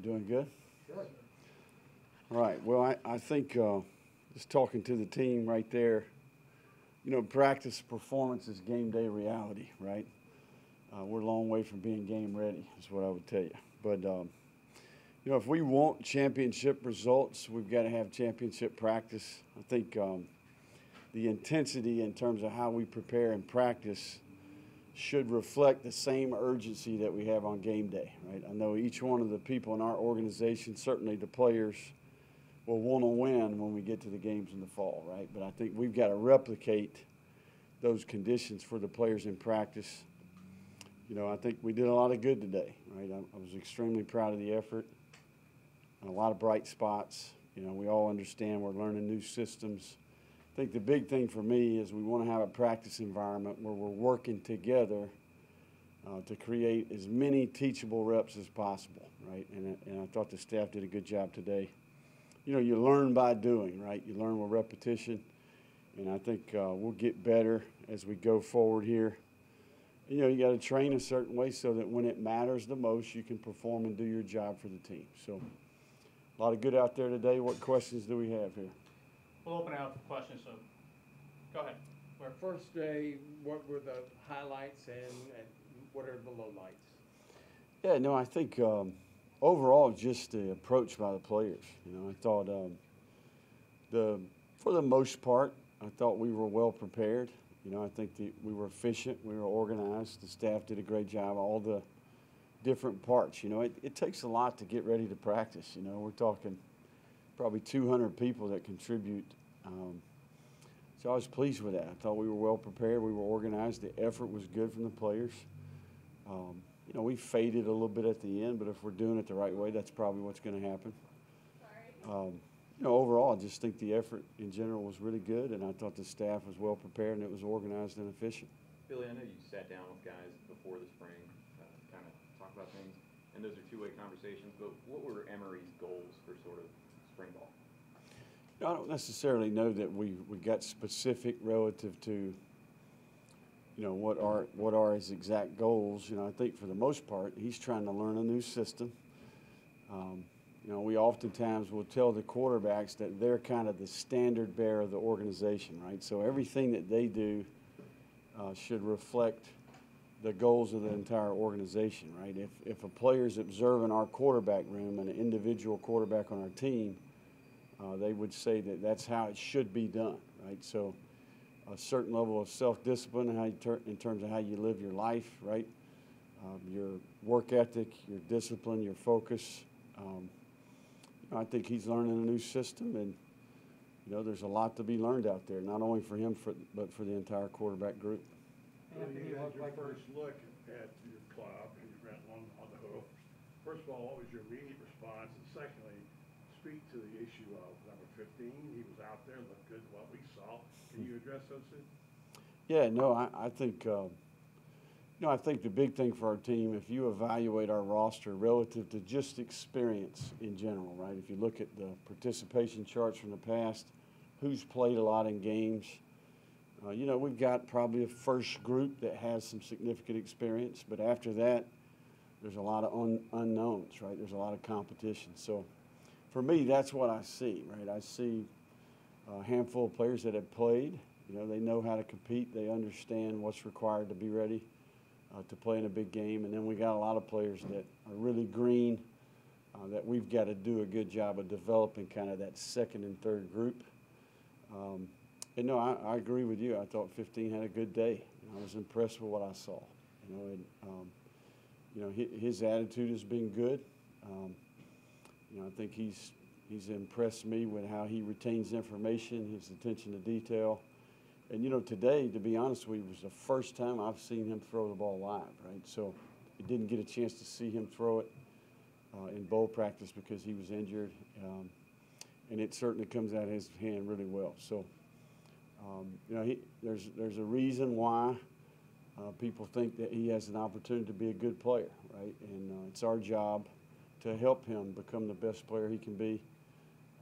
You doing good? Good. All right. Well, I think just talking to the team right there, practice performance is game day reality, right? We're a long way from being game ready, is what I would tell you. But, if we want championship results, we've got to have championship practice. I think the intensity in terms of how we prepare and practice should reflect the same urgency that we have on game day, right? I know each one of the people in our organization, certainly the players, will want to win when we get to the games in the fall, right? But I think we've got to replicate those conditions for the players in practice. I think we did a lot of good today, right? I was extremely proud of the effort. A lot of bright spots. We all understand we're learning new systems. I think the big thing for me is we want to have a practice environment where we're working together to create as many teachable reps as possible, right? And I thought the staff did a good job today. You learn by doing, right? You learn with repetition, and I think we'll get better as we go forward here. You got to train a certain way so that when it matters the most, you can perform and do your job for the team. So a lot of good out there today. What questions do we have here? We'll open it up for questions, so go ahead. Our first day, what were the highlights and what are the lowlights? Yeah, no, I think overall just the approach by the players. I thought for the most part, I thought we were well prepared. I think we were efficient, we were organized, the staff did a great job, all the different parts. It takes a lot to get ready to practice. We're talking probably 200 people that contribute. So I was pleased with that. I thought we were well prepared, we were organized, the effort was good from the players. We faded a little bit at the end, but if we're doing it the right way, that's probably what's going to happen. Overall, I just think the effort in general was really good, and I thought the staff was well prepared and it was organized and efficient. Billy, I know you sat down with guys before the spring, kind of talk about things, and those are two-way conversations, but what were Emory's goals for sort of spring ball? I don't necessarily know that we got specific relative to, what are his exact goals. I think for the most part, he's trying to learn a new system. We oftentimes will tell the quarterbacks that they're kind of the standard bearer of the organization, right? So everything that they do should reflect the goals of the entire organization, right? If a player's observing our quarterback room and an individual quarterback on our team, they would say that that's how it should be done, right? So a certain level of self-discipline in terms of how you live your life, right? Your work ethic, your discipline, your focus. I think he's learning a new system, and there's a lot to be learned out there, not only for him, but for the entire quarterback group. You had your first look at your club, and you ran one on the hoof. First of all, what was your immediate response? And secondly, speak to the issue of number 15. He was out there, looked good, what we saw. Can you address those two? Yeah, no, I think I think the big thing for our team, if you evaluate our roster relative to just experience in general, right? If you look at the participation charts from the past, who's played a lot in games, we've got probably a first group that has some significant experience, but after that, there's a lot of unknowns, right? There's a lot of competition. So for me, that's what I see, right? I see a handful of players that have played. They know how to compete. They understand what's required to be ready to play in a big game. And then we got a lot of players that are really green that we've got to do a good job of developing kind of that second and third group. And no, I agree with you. I thought 15 had a good day. I was impressed with what I saw. His attitude has been good. I think he's impressed me with how he retains information, his attention to detail. And, today, to be honest with you, was the first time I've seen him throw the ball live, right? So I didn't get a chance to see him throw it in bowl practice because he was injured. And it certainly comes out of his hand really well. So, there's a reason why people think that he has an opportunity to be a good player, right? And it's our job to help him become the best player he can be.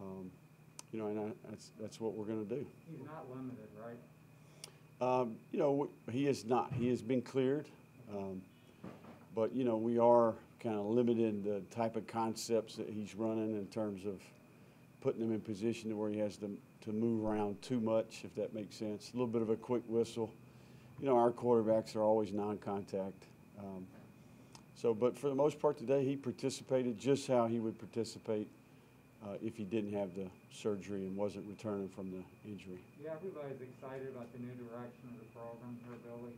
And that's what we're going to do. He's not limited, right? He is not. He has been cleared. But, we are kind of limited the type of concepts that he's running in terms of putting him in position to where he has to move around too much, if that makes sense. A little bit of a quick whistle. You know, our quarterbacks are always non-contact. But for the most part today, he participated just how he would participate if he didn't have the surgery and wasn't returning from the injury. Yeah, everybody's excited about the new direction of the program here, Billy.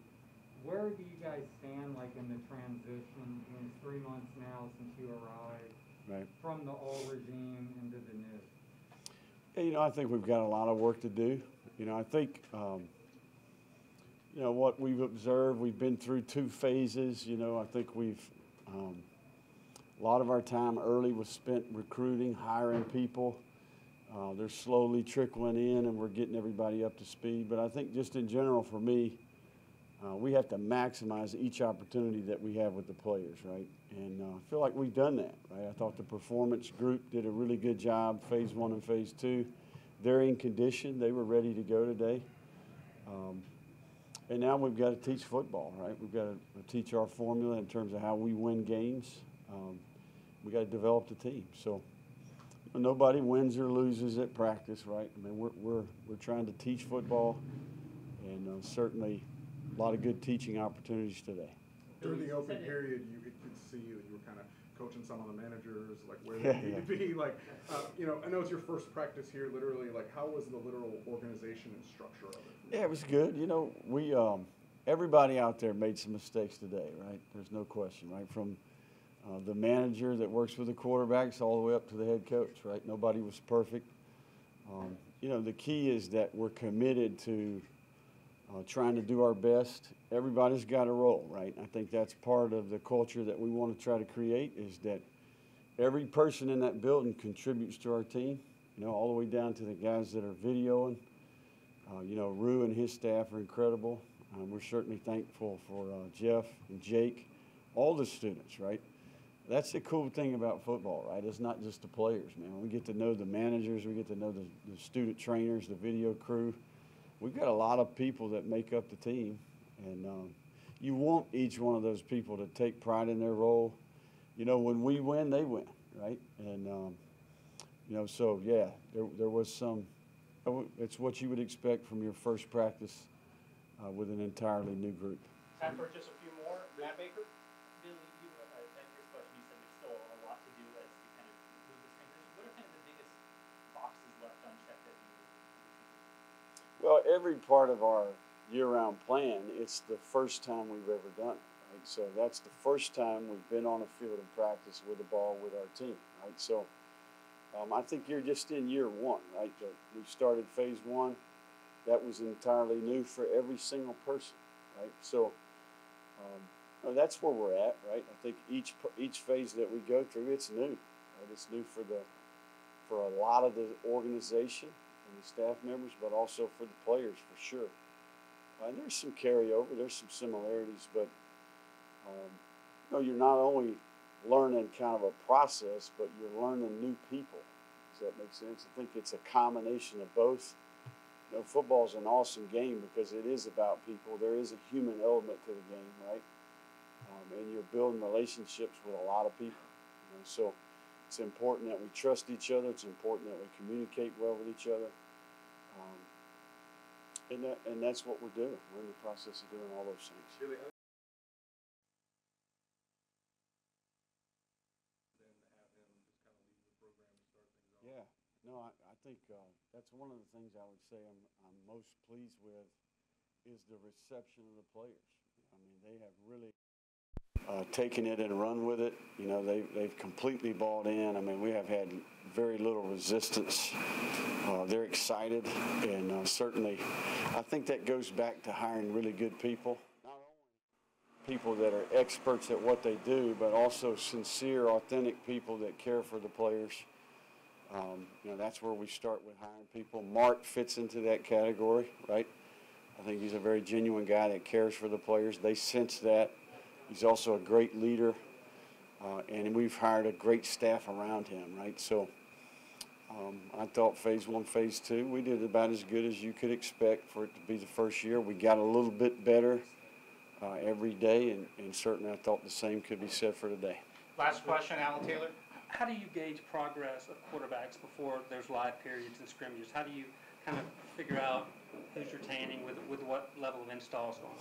Where do you guys stand, like, in the transition? It's 3 months now since you arrived from the old regime into the new. Yeah, you know, I think we've got a lot of work to do. You know, I think, you know, what we've observed, we've been through 2 phases. You know, I think we've, a lot of our time early was spent recruiting, hiring people. They're slowly trickling in, and we're getting everybody up to speed. But I think just in general for me, we have to maximize each opportunity that we have with the players, right? And I feel like we've done that, right? I thought the performance group did a really good job, phase 1 and phase 2. They're in condition. They were ready to go today. And now we've got to teach football, right? We've got to teach our formula in terms of how we win games. We got to develop the team. So nobody wins or loses at practice, right? I mean, we're trying to teach football, and certainly a lot of good teaching opportunities today. During the open period, you could see you were kind of coaching some of the managers, like where they need to be. Like, you know, I know it's your first practice here, literally. Like, how was the literal organization and structure of it? Yeah, it was good. You know, we everybody out there made some mistakes today, right? There's no question, right? From the manager that works with the quarterbacks all the way up to the head coach, right? Nobody was perfect. You know, the key is that we're committed to trying to do our best. Everybody's got a role, right? I think that's part of the culture that we want to try to create, is that every person in that building contributes to our team, you know, all the way down to the guys that are videoing. You know, Rue and his staff are incredible. We're certainly thankful for Jeff and Jake, all the students, right? That's the cool thing about football, right? It's not just the players, man. We get to know the managers. We get to know the student trainers, the video crew. We've got a lot of people that make up the team, and you want each one of those people to take pride in their role. You know, when we win, they win, right? And, you know, so, yeah, there was some – it's what you would expect from your first practice with an entirely new group. Time for just a few more. Matt Baker? Billy, you, at your question, you said there's still a lot to do as to kind of move this transition. What are kind of the biggest boxes left unchecked as you move? Well, every part of our year-round plan, it's the first time we've ever done it, right? So that's the first time we've been on a field of practice with the ball with our team, right? So I think you're just in year 1, right? We started phase 1. That was entirely new for every single person, right? So that's where we're at, right? I think each phase that we go through, it's new, right? It's new for a lot of the organization and the staff members, but also for the players, for sure. And there's some carryover, there's some similarities, but you know, you're not only learning kind of a process, but you're learning new people. Does that make sense? I think it's a combination of both. You know, football's an awesome game because it is about people. There is a human element to the game, right? And you're building relationships with a lot of people. You know? So it's important that we trust each other. It's important that we communicate well with each other. And that's what we're doing. We're in the process of doing all those things. Really, Yeah, no, I think that's one of the things I would say I'm most pleased with is the reception of the players. I mean, they have really taken it and run with it. You know, they've completely bought in. I mean, we have had very little resistance. They're excited, and certainly I think that goes back to hiring really good people. Not only people that are experts at what they do, but also sincere, authentic people that care for the players. You know, that's where we start with hiring people. Mark fits into that category, right? I think he's a very genuine guy that cares for the players. They sense that. He's also a great leader, and we've hired a great staff around him, right? So I thought phase 1, phase 2, we did about as good as you could expect for it to be the first year. We got a little bit better every day, and certainly I thought the same could be said for today. Last question, Alan Taylor. How do you gauge progress of quarterbacks before there's live periods and scrimmages? How do you kind of figure out who's retaining with what level of installs going on?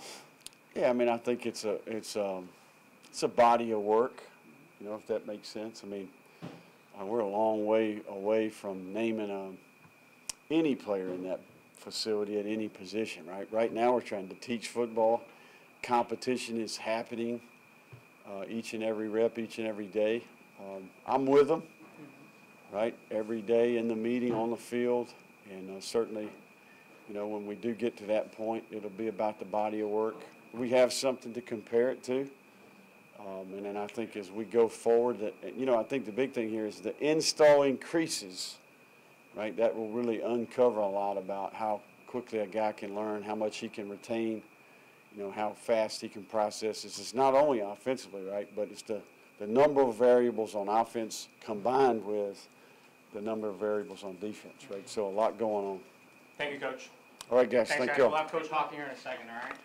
Yeah, I mean, I think it's a body of work, you know, if that makes sense. I mean, we're a long way away from naming any player in that facility at any position, right? Right now we're trying to teach football. Competition is happening each and every rep, each and every day. I'm with them, right, every day in the meeting, on the field, and certainly, you know, when we do get to that point, it'll be about the body of work. We have something to compare it to, and then I think as we go forward, that, you know, I think the big thing here is the install increases, right? That will really uncover a lot about how quickly a guy can learn, how much he can retain, you know, how fast he can process this. It's not only offensively, right, but it's the number of variables on offense combined with the number of variables on defense, right? So a lot going on. Thank you, Coach. All right, guys. Thanks, Thank guys. you. We'll have Coach Hockey here in a second, all right?